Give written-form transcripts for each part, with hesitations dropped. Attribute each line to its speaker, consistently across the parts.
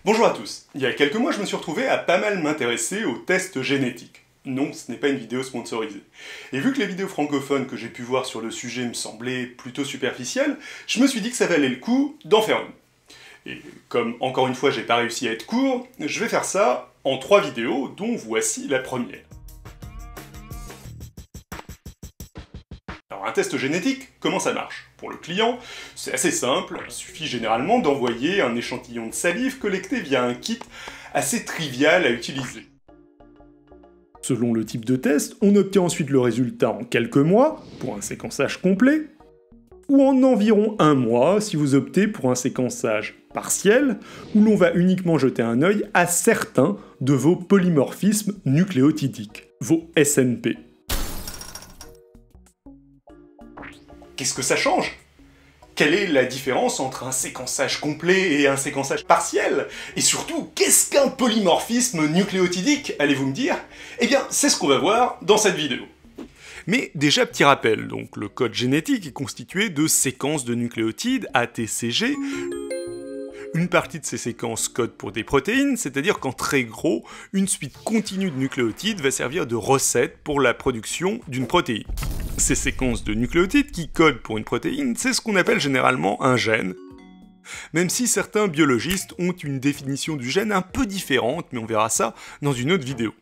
Speaker 1: Bonjour à tous. Il y a quelques mois, je me suis retrouvé à pas mal m'intéresser aux tests génétiques. Non, ce n'est pas une vidéo sponsorisée. Et vu que les vidéos francophones que j'ai pu voir sur le sujet me semblaient plutôt superficielles, je me suis dit que ça valait le coup d'en faire une. Et comme, encore une fois, j'ai pas réussi à être court, je vais faire ça en 3 vidéos, dont voici la première. Alors un test génétique, comment ça marche? Pour le client, c'est assez simple, il suffit généralement d'envoyer un échantillon de salive collecté via un kit assez trivial à utiliser. Selon le type de test, on obtient ensuite le résultat en quelques mois, pour un séquençage complet, ou en environ 1 mois si vous optez pour un séquençage partiel, où l'on va uniquement jeter un œil à certains de vos polymorphismes nucléotidiques, vos SNP. Qu'est-ce que ça change? Quelle est la différence entre un séquençage complet et un séquençage partiel? Et surtout, qu'est-ce qu'un polymorphisme nucléotidique, allez-vous me dire? Eh bien, c'est ce qu'on va voir dans cette vidéo. Mais déjà, petit rappel, donc le code génétique est constitué de séquences de nucléotides, ATCG. Une partie de ces séquences code pour des protéines, c'est-à-dire qu'en très gros, une suite continue de nucléotides va servir de recette pour la production d'une protéine. Ces séquences de nucléotides qui codent pour une protéine, c'est ce qu'on appelle généralement un gène, même si certains biologistes ont une définition du gène un peu différente, mais on verra ça dans une autre vidéo.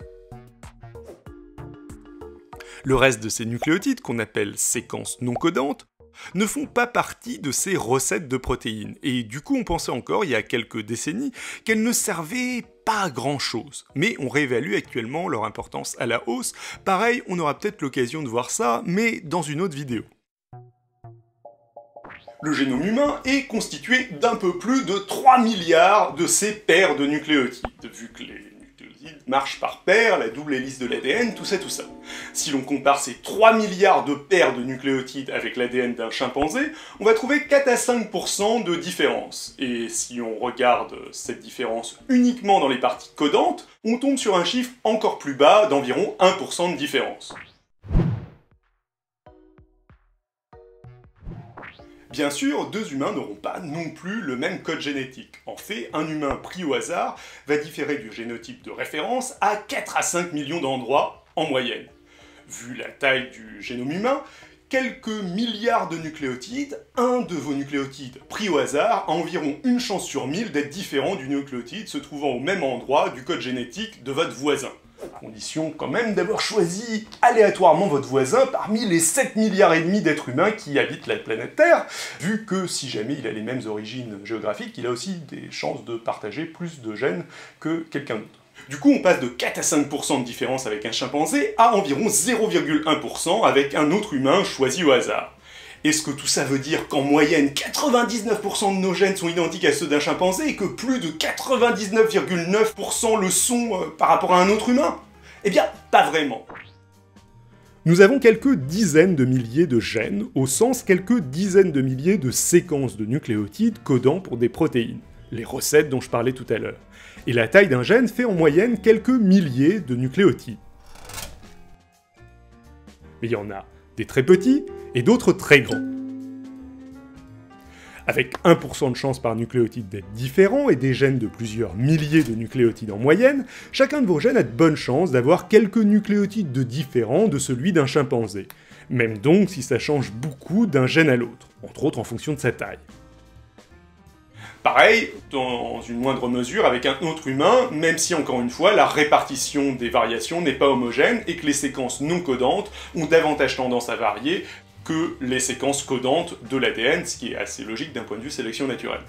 Speaker 1: Le reste de ces nucléotides, qu'on appelle séquences non codantes, ne font pas partie de ces recettes de protéines, et du coup on pensait encore, il y a quelques décennies, qu'elles ne servaient pas à grand chose, mais on réévalue actuellement leur importance à la hausse. Pareil, on aura peut-être l'occasion de voir ça, mais dans une autre vidéo. Le génome humain est constitué d'un peu plus de 3 milliards de ces paires de nucléotides, vu que les nucléotides marchent par paires, la double hélice de l'ADN, tout ça. Si l'on compare ces 3 milliards de paires de nucléotides avec l'ADN d'un chimpanzé, on va trouver 4 à 5% de différence. Et si on regarde cette différence uniquement dans les parties codantes, on tombe sur un chiffre encore plus bas d'environ 1% de différence. Bien sûr, 2 humains n'auront pas non plus le même code génétique. En fait, un humain pris au hasard va différer du génotype de référence à 4 à 5 millions d'endroits en moyenne. Vu la taille du génome humain, quelques milliards de nucléotides, un de vos nucléotides pris au hasard a environ une chance sur 1000 d'être différent du nucléotide se trouvant au même endroit du code génétique de votre voisin. À condition quand même d'avoir choisi aléatoirement votre voisin parmi les 7 milliards et demi d'êtres humains qui habitent la planète Terre, vu que si jamais il a les mêmes origines géographiques, il a aussi des chances de partager plus de gènes que quelqu'un d'autre. Du coup, on passe de 4 à 5% de différence avec un chimpanzé à environ 0,1% avec un autre humain choisi au hasard. Est-ce que tout ça veut dire qu'en moyenne, 99% de nos gènes sont identiques à ceux d'un chimpanzé et que plus de 99,9% le sont par rapport à un autre humain? Eh bien, pas vraiment. Nous avons quelques dizaines de milliers de gènes, au sens quelques dizaines de milliers de séquences de nucléotides codant pour des protéines, les recettes dont je parlais tout à l'heure. Et la taille d'un gène fait en moyenne quelques milliers de nucléotides. Mais il y en a des très petits et d'autres très grands. Avec 1% de chance par nucléotide d'être différent et des gènes de plusieurs milliers de nucléotides en moyenne, chacun de vos gènes a de bonnes chances d'avoir quelques nucléotides de différents de celui d'un chimpanzé. Même donc si ça change beaucoup d'un gène à l'autre, entre autres en fonction de sa taille. Pareil, dans une moindre mesure, avec un autre humain, même si, encore une fois, la répartition des variations n'est pas homogène et que les séquences non codantes ont davantage tendance à varier que les séquences codantes de l'ADN, ce qui est assez logique d'un point de vue sélection naturelle.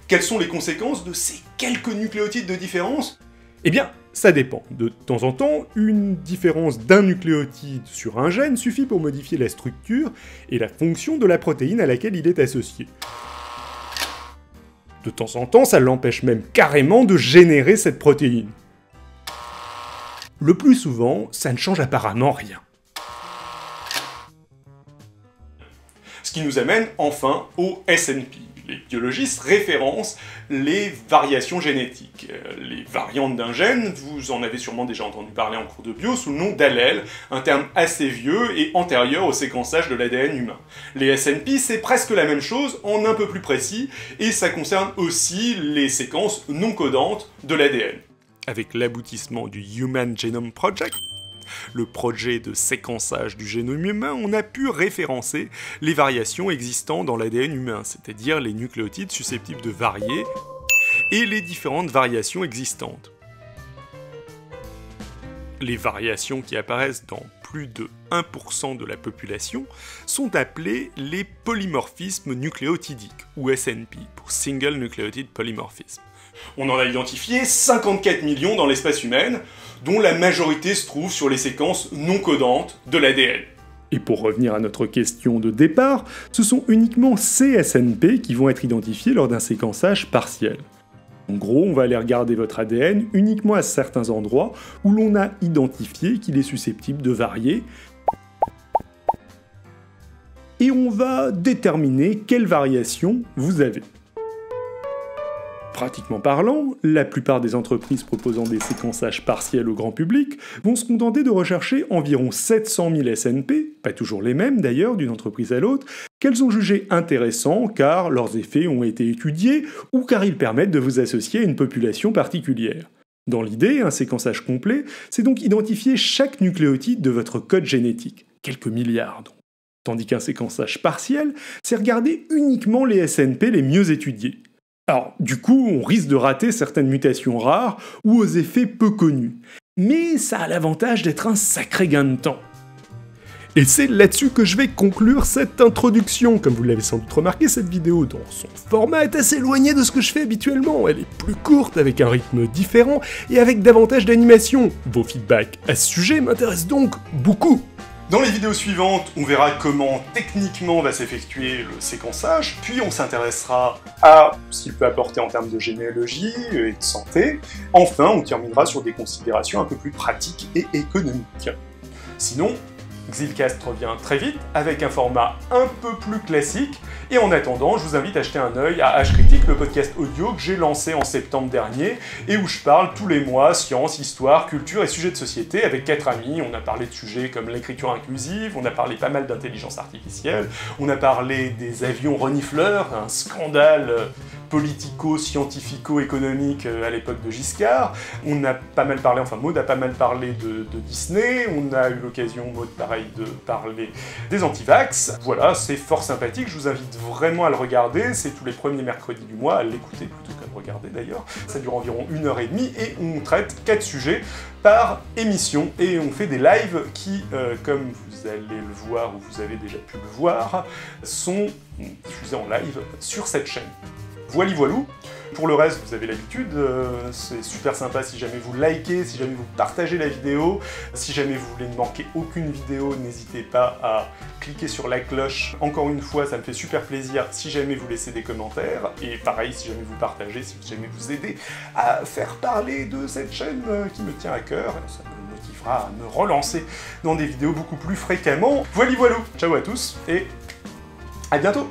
Speaker 1: Quelles sont les conséquences de ces quelques nucléotides de différence? Eh bien, ça dépend. De temps en temps, une différence d'un nucléotide sur un gène suffit pour modifier la structure et la fonction de la protéine à laquelle il est associé. De temps en temps, ça l'empêche même carrément de générer cette protéine. Le plus souvent, ça ne change apparemment rien. Ce qui nous amène enfin au SNP. les biologistes référencent les variations génétiques. Les variantes d'un gène, vous en avez sûrement déjà entendu parler en cours de bio, sous le nom d'allèle, un terme assez vieux et antérieur au séquençage de l'ADN humain. Les SNP, c'est presque la même chose, en un peu plus précis, et ça concerne aussi les séquences non codantes de l'ADN. Avec l'aboutissement du Human Genome Project, le projet de séquençage du génome humain, on a pu référencer les variations existant dans l'ADN humain, c'est-à-dire les nucléotides susceptibles de varier et les différentes variations existantes. Les variations qui apparaissent dans plus de 1% de la population sont appelées les polymorphismes nucléotidiques, ou SNP, pour Single Nucleotide Polymorphism. On en a identifié 54 millions dans l'espèce humaine, dont la majorité se trouve sur les séquences non codantes de l'ADN. Et pour revenir à notre question de départ, ce sont uniquement ces SNP qui vont être identifiés lors d'un séquençage partiel. En gros, on va aller regarder votre ADN uniquement à certains endroits où l'on a identifié qu'il est susceptible de varier, et on va déterminer quelle variation vous avez. Pratiquement parlant, la plupart des entreprises proposant des séquençages partiels au grand public vont se contenter de rechercher environ 700 000 SNP, pas toujours les mêmes d'ailleurs d'une entreprise à l'autre, qu'elles ont jugés intéressants car leurs effets ont été étudiés ou car ils permettent de vous associer à une population particulière. Dans l'idée, un séquençage complet, c'est donc identifier chaque nucléotide de votre code génétique, quelques milliards donc. Tandis qu'un séquençage partiel, c'est regarder uniquement les SNP les mieux étudiés. Alors, du coup, on risque de rater certaines mutations rares ou aux effets peu connus. Mais ça a l'avantage d'être un sacré gain de temps. Et c'est là-dessus que je vais conclure cette introduction. Comme vous l'avez sans doute remarqué, cette vidéo, dans son format, est assez éloignée de ce que je fais habituellement. Elle est plus courte, avec un rythme différent et avec davantage d'animation. Vos feedbacks à ce sujet m'intéressent donc beaucoup. Dans les vidéos suivantes, on verra comment techniquement va s'effectuer le séquençage, puis on s'intéressera à ce qu'il peut apporter en termes de généalogie et de santé. Enfin, on terminera sur des considérations un peu plus pratiques et économiques. Sinon, Xilcast revient très vite avec un format un peu plus classique, et en attendant, je vous invite à jeter un œil à H-Critique, le podcast audio que j'ai lancé en septembre dernier, et où je parle tous les mois science, histoire, culture et sujets de société avec 4 amis. On a parlé de sujets comme l'écriture inclusive, on a parlé pas mal d'intelligence artificielle, on a parlé des avions renifleurs, un scandale politico-scientifico-économique à l'époque de Giscard, on a pas mal parlé, enfin Maud a pas mal parlé de Disney, on a eu l'occasion, Maud pareil, de parler des antivax. Voilà, c'est fort sympathique, je vous invite vraiment à le regarder, c'est tous les premiers mercredis du mois, à l'écouter plutôt qu'à le regarder d'ailleurs. Ça dure environ 1h30 et on traite 4 sujets par émission, et on fait des lives qui, comme vous allez le voir ou vous avez déjà pu le voir, sont diffusés en live sur cette chaîne. Voilou. Pour le reste, vous avez l'habitude, c'est super sympa si jamais vous likez, si jamais vous partagez la vidéo, si jamais vous voulez ne manquer aucune vidéo, n'hésitez pas à cliquer sur la cloche. Encore une fois, ça me fait super plaisir si jamais vous laissez des commentaires, et pareil si jamais vous partagez, si jamais vous aidez à faire parler de cette chaîne qui me tient à cœur, ça me motivera à me relancer dans des vidéos beaucoup plus fréquemment. Voilou, ciao à tous, et à bientôt.